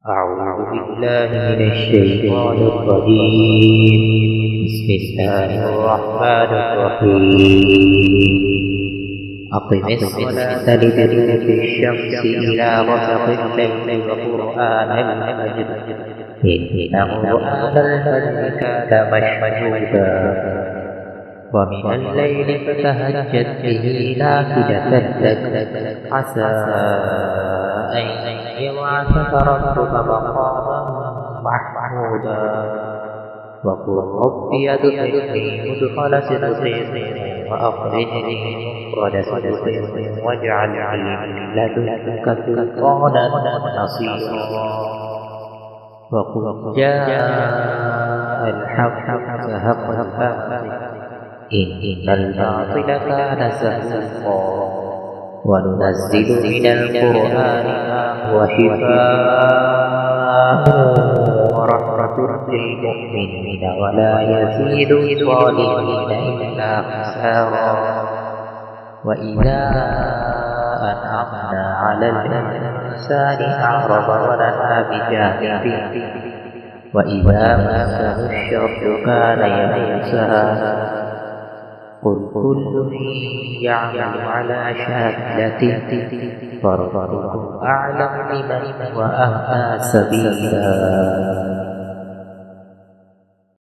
أعوذ بالله من الشيطان الرجيم. بسم الله الرحمن الرحيم. أقم الصلاة لدلوك الشمس إلى غسق الليل وقرآن الفجر إن قرآن الفجر كان مشهودا ومن الليل فتهجد به نافلة لك عسى أن يبعثك ربك مقاما محمودا وقل رب أدخلني مدخل صدق وأخرجني مخرج صدق واجعل لي من لدنك سلطانا نصيرا وقل جاء الحق وزهق الباطل إن الباطل كان زهوقا وننزل من القرآن ما هو شفاء ورحمة للمؤمنين ولا يزيد الظالمين إلا خسارا وإذا أنعمنا على الإنسان أعرض ونأى بجانبه وإذا مسه الشر كان يئوسا قل كل يعمل على شاكلته فربكم أعلم بمن وأهدى سبيلا.